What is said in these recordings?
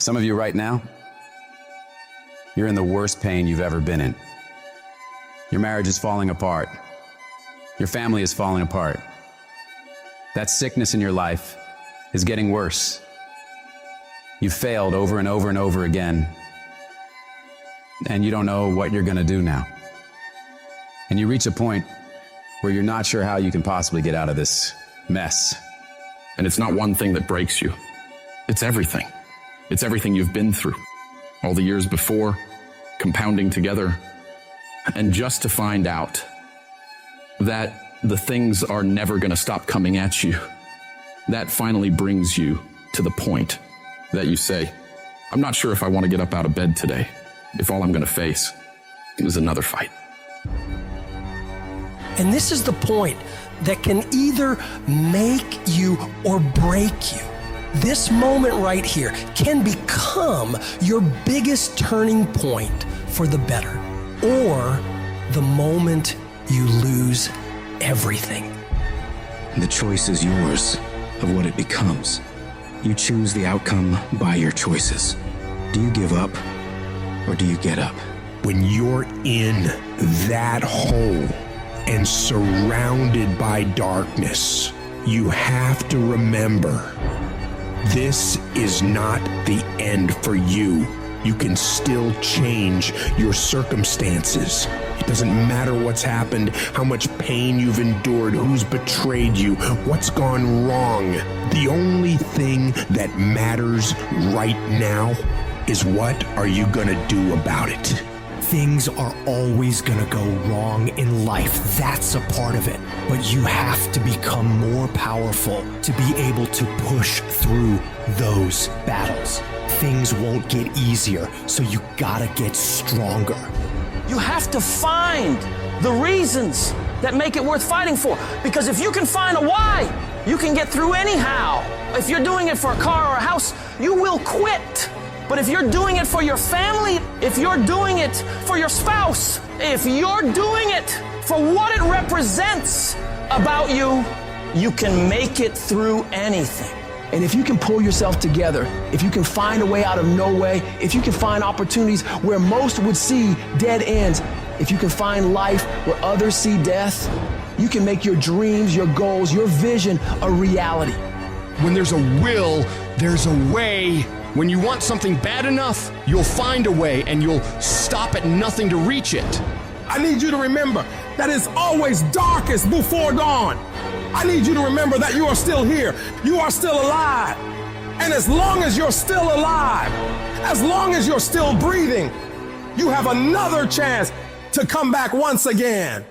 Some of you right now, you're in the worst pain you've ever been in. Your marriage is falling apart. Your family is falling apart. That sickness in your life is getting worse. You've failed over and over and over again, and you don't know what you're going to do now. And you reach a point where you're not sure how you can possibly get out of this mess. And it's not one thing that breaks you. It's everything. It's everything you've been through. All the years before, compounding together. And just to find out that the things are never going to stop coming at you, that finally brings you to the point that you say, I'm not sure if I want to get up out of bed today, if all I'm going to face is another fight. And this is the point that can either make you or break you. This moment right here can become your biggest turning point for the better, or the moment you lose everything. The choice is yours of what it becomes. You choose the outcome by your choices. Do you give up or do you get up? When you're in that hole and surrounded by darkness, you have to remember, this is not the end for you. You can still change your circumstances. It doesn't matter what's happened, how much pain you've endured, who's betrayed you, what's gone wrong. The only thing that matters right now is what are you gonna do about it? Things are always gonna go wrong in life. That's a part of it. But you have to become more powerful to be able to push through those battles. Things won't get easier, so you gotta get stronger. You have to find the reasons that make it worth fighting for. Because if you can find a why, you can get through anyhow. If you're doing it for a car or a house, you will quit. But if you're doing it for your family, if you're doing it for your spouse, if you're doing it for what it represents about you, you can make it through anything. And if you can pull yourself together, if you can find a way out of no way, if you can find opportunities where most would see dead ends, if you can find life where others see death, you can make your dreams, your goals, your vision a reality. When there's a will, there's a way. When you want something bad enough, you'll find a way and you'll stop at nothing to reach it. I need you to remember that it's always darkest before dawn. I need you to remember that you are still here. You are still alive. And as long as you're still alive, as long as you're still breathing, you have another chance to come back once again.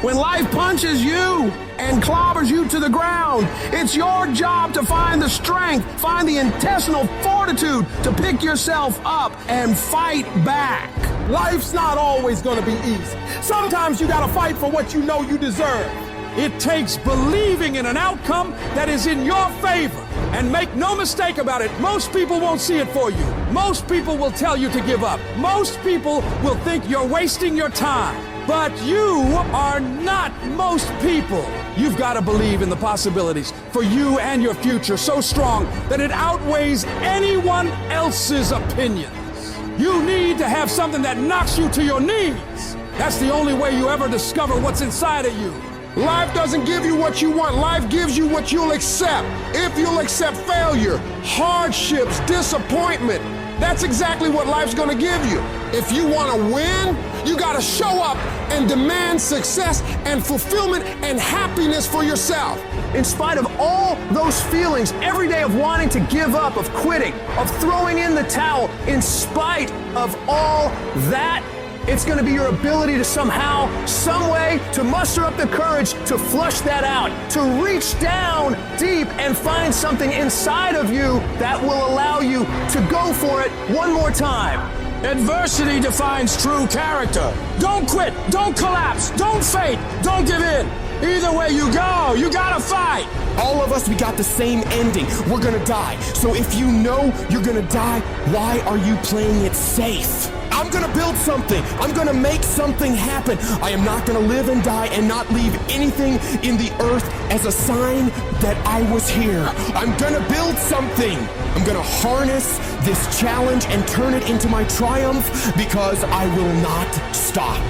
When life punches you and clobbers you to the ground, it's your job to find the strength, find the intestinal fortitude to pick yourself up and fight back. Life's not always going to be easy. Sometimes you got to fight for what you know you deserve. It takes believing in an outcome that is in your favor. And make no mistake about it, most people won't see it for you. Most people will tell you to give up. Most people will think you're wasting your time. But you are not most people. You've got to believe in the possibilities for you and your future so strong that it outweighs anyone else's opinions. You need to have something that knocks you to your knees. That's the only way you ever discover what's inside of you. Life doesn't give you what you want. Life gives you what you'll accept. If you'll accept failure, hardships, disappointment, that's exactly what life's gonna give you. If you wanna win, you gotta show up and demand success and fulfillment and happiness for yourself. In spite of all those feelings every day of wanting to give up, of quitting, of throwing in the towel, in spite of all that, it's going to be your ability to somehow, some way, to muster up the courage to flush that out, to reach down deep and find something inside of you that will allow you to go for it one more time. Adversity defines true character. Don't quit, don't collapse, don't fade, don't give in. Either way you go, you gotta fight. All of us, we got the same ending. We're gonna die. So if you know you're gonna die, why are you playing it safe? I'm gonna build something. I'm gonna make something happen. I am not gonna live and die and not leave anything in the earth as a sign that I was here. I'm gonna build something. I'm gonna harness this challenge and turn it into my triumph because I will not stop.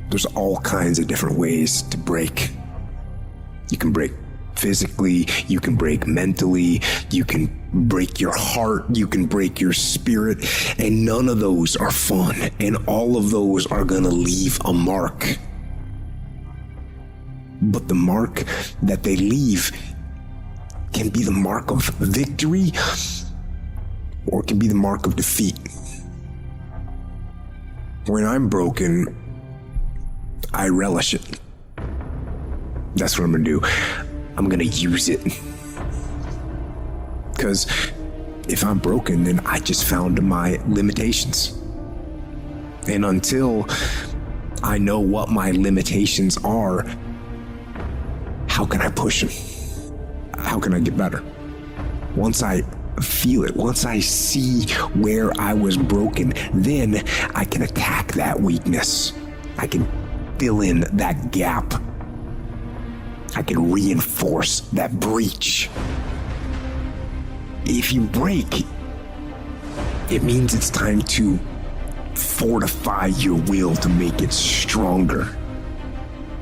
There's all kinds of different ways to break. You can break physically, you can break mentally, you can break your heart, you can break your spirit, and none of those are fun, and all of those are gonna leave a mark. But the mark that they leave can be the mark of victory, or it can be the mark of defeat. When I'm broken, I relish it. That's what I'm gonna do. I'm gonna use it. Because if I'm broken, then I just found my limitations. And until I know what my limitations are, how can I push them? How can I get better? Once I feel it, once I see where I was broken, then I can attack that weakness. I can fill in that gap. I can reinforce that breach. If you break, it means it's time to fortify your will to make it stronger.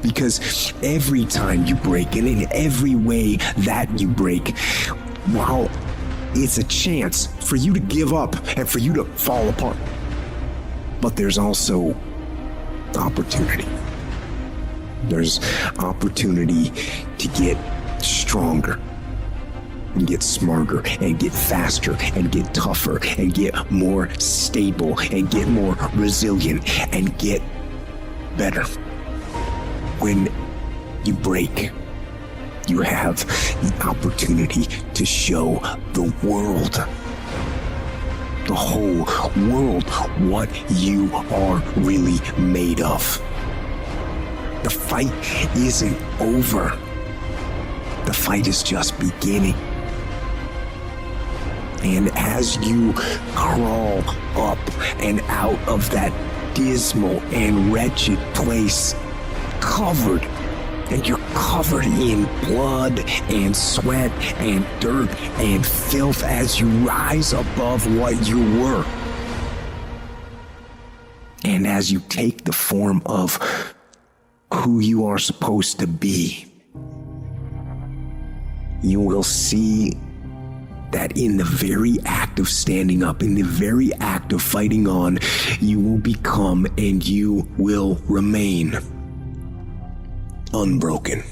Because every time you break, and in every way that you break, while it's a chance for you to give up and for you to fall apart, but there's also opportunity. There's opportunity to get stronger and get smarter and get faster and get tougher and get more stable and get more resilient and get better. When you break, you have the opportunity to show the world, the whole world, what you are really made of. The fight isn't over. The fight is just beginning. And as you crawl up and out of that dismal and wretched place, covered, and you're covered in blood and sweat and dirt and filth as you rise above what you were. And as you take the form of who you are supposed to be, you will see that in the very act of standing up, in the very act of fighting on, you will become and you will remain unbroken.